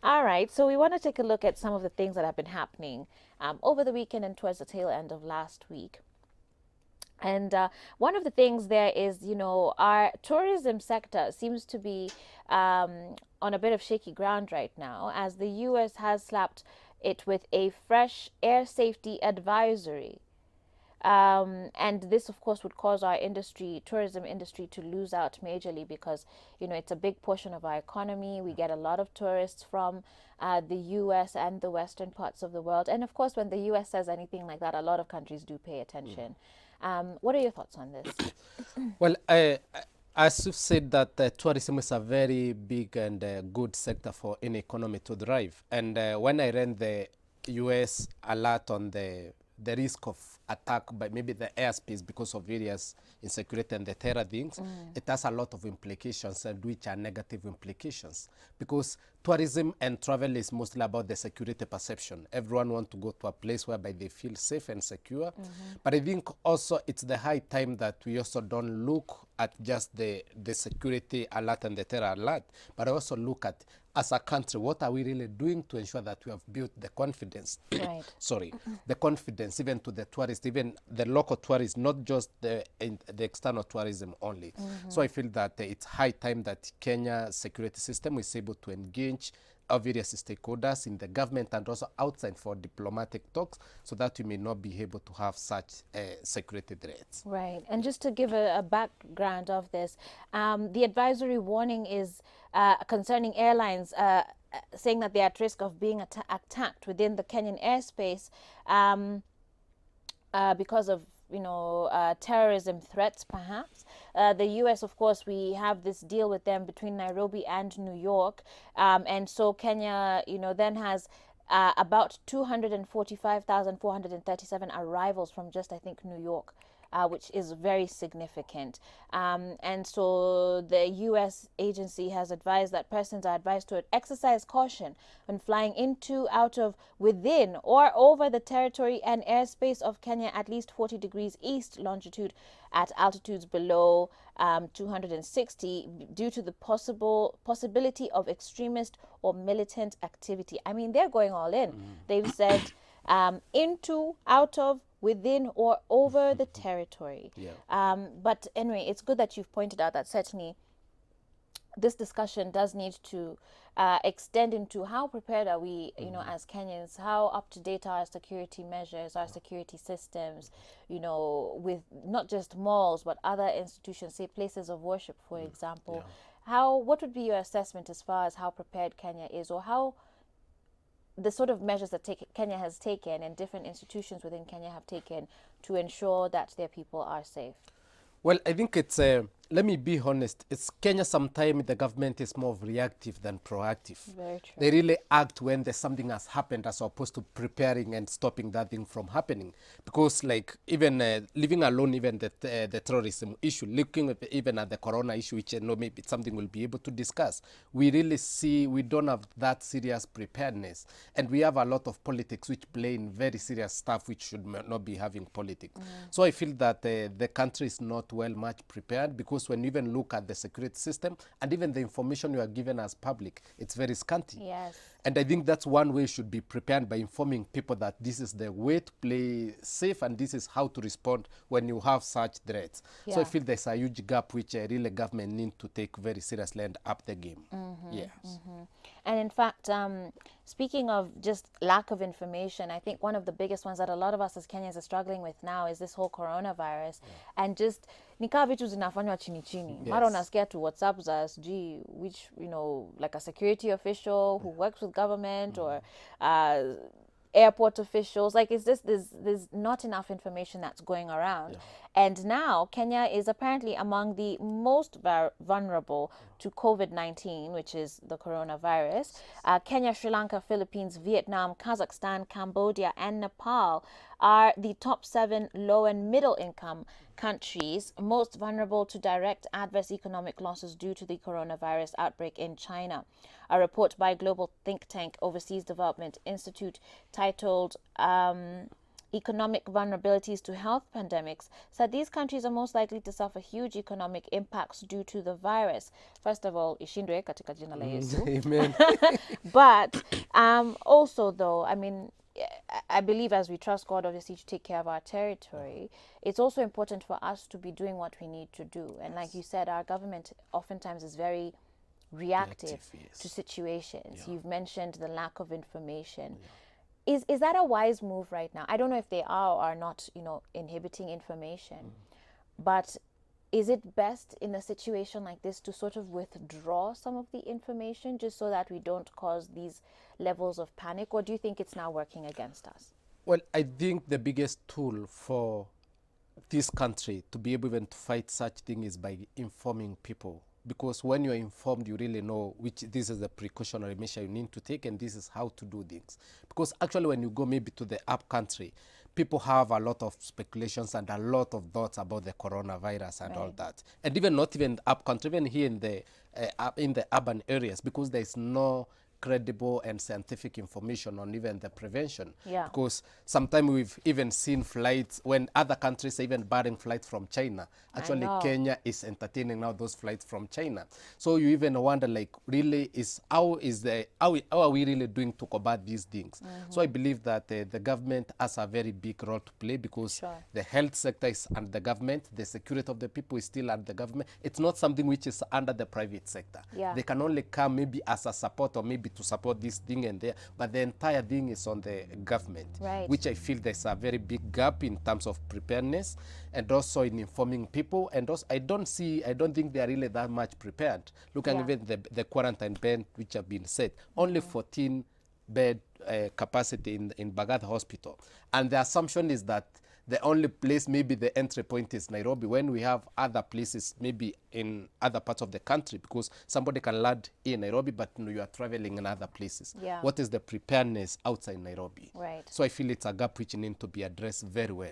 All right, so we want to take a look at some of the things that have been happening over the weekend and towards the tail end of last week. And one of the things there is, our tourism sector seems to be on a bit of shaky ground right now, as the US has slapped it with a fresh air safety advisory. And this, of course, would cause our tourism industry, to lose out majorly because, it's a big portion of our economy. We get a lot of tourists from the US and the western parts of the world. And of course, when the US says anything like that, a lot of countries do pay attention. What are your thoughts on this? Well, as you've said that tourism is a very big and good sector for any economy to thrive. And when I read the U.S. alert on the risk of attack by maybe the airspace because of various insecurity and the terror things, it has a lot of implications, and which are negative implications, because tourism and travel is mostly about the security perception. Everyone wants to go to a place whereby they feel safe and secure. But I think also it's the high time that we also don't look at just the security alert and the terror alert, but also look at, as a country, what are we really doing to ensure that we have built the confidence, Right. sorry, the confidence even to the tourists, even the local tourists, not just the external tourism only. So I feel that it's high time that Kenya security system is able to engage our various stakeholders in the government and also outside for diplomatic talks, so that we may not be able to have such security threats. Right. And just to give a background of this, the advisory warning is concerning airlines saying that they're at risk of being attacked within the Kenyan airspace because of, terrorism threats, perhaps. The US, of course, we have this deal with them between Nairobi and New York. And so Kenya, then has about 245,437 arrivals from just, I think, New York, which is very significant. And so the U.S. agency has advised that persons are advised to exercise caution when flying into, out of, within, or over the territory and airspace of Kenya at least 40 degrees east longitude at altitudes below 260, due to the possibility of extremist or militant activity. I mean, they're going all in. They've said into, out of, within, or over the territory. Yeah. But anyway, it's good that you've pointed out that certainly this discussion does need to extend into how prepared are we, as Kenyans, how up to date are our security measures, our security systems, with not just malls but other institutions, say places of worship, for example. What would be your assessment as far as how prepared Kenya is, or how the sort of measures that Kenya has taken and different institutions within Kenya have taken to ensure that their people are safe? Well, I think it's, let me be honest, it's Kenya sometimes the government is more reactive than proactive. Very true. They really act when there's something has happened as opposed to preparing and stopping that thing from happening. Because like even leaving alone even the terrorism issue, looking at even at the corona issue, which maybe it's something we'll be able to discuss, we really see we don't have that serious preparedness. And we have a lot of politics which play in very serious stuff which should not be having politics. So I feel that the country is not well much prepared, because when you even look at the security system and even the information you are given as public, it's very scanty. Yes. And I think that's one way you should be prepared, by informing people that this is the way to play safe and this is how to respond when you have such threats. So I feel there's a huge gap which really government need to take very seriously and up the game. Yes. And in fact, speaking of just lack of information, I think one of the biggest ones that a lot of us as Kenyans are struggling with now is this whole coronavirus. And just nikaa vitu zinafanywa chini chini. Mara unasikia tu WhatsApp za sijui which, like a security official who works with government, or airport officials. Like, it's just there's not enough information that's going around. And now Kenya is apparently among the most vulnerable to COVID-19, which is the coronavirus. Kenya, Sri Lanka, Philippines, Vietnam, Kazakhstan, Cambodia, and Nepal are the top 7 low and middle income countries most vulnerable to direct adverse economic losses due to the coronavirus outbreak in China. A report by global think tank Overseas Development Institute titled economic vulnerabilities to health pandemics, said these countries are most likely to suffer huge economic impacts due to the virus. First of all, ishindwe katika jina la Yesu. Amen. But also, though, I mean, I believe as we trust God, obviously, to take care of our territory, it's also important for us to be doing what we need to do. And like you said, our government oftentimes is very reactive Yes. to situations. Yeah. You've mentioned the lack of information. Is that a wise move right now? I don't know if they are or are not, inhibiting information. But is it best in a situation like this to sort of withdraw some of the information just so that we don't cause these levels of panic? Or do you think it's now working against us? Well, I think the biggest tool for this country to be able even to fight such thing is by informing people, because when you're informed you really know which this is the precautionary measure you need to take and this is how to do things. Because actually when you go maybe to the up country, people have a lot of speculations and a lot of thoughts about the coronavirus and all that, and even not even up country, even here in the urban areas, because there's no credible and scientific information on even the prevention. Yeah. Because sometimes we've even seen flights when other countries are even barring flights from China. Actually, Kenya is entertaining now those flights from China. So you even wonder, like, really, how are we really doing to combat these things? So I believe that the government has a very big role to play, because the health sector is under the government, the security of the people is still under the government. It's not something which is under the private sector. Yeah. They can only come maybe as a support or maybe to support this thing and there, but the entire thing is on the government, which I feel there's a very big gap in terms of preparedness and also in informing people. And also I don't think they are really that much prepared. Looking even the quarantine bed which have been set, only 14 bed capacity in Bagath Hospital, and the assumption is that the only place, maybe the entry point is Nairobi, when we have other places maybe in other parts of the country, because somebody can land in Nairobi, but you are traveling in other places. Yeah. What is the preparedness outside Nairobi? Right. So I feel it's a gap which needs to be addressed very well.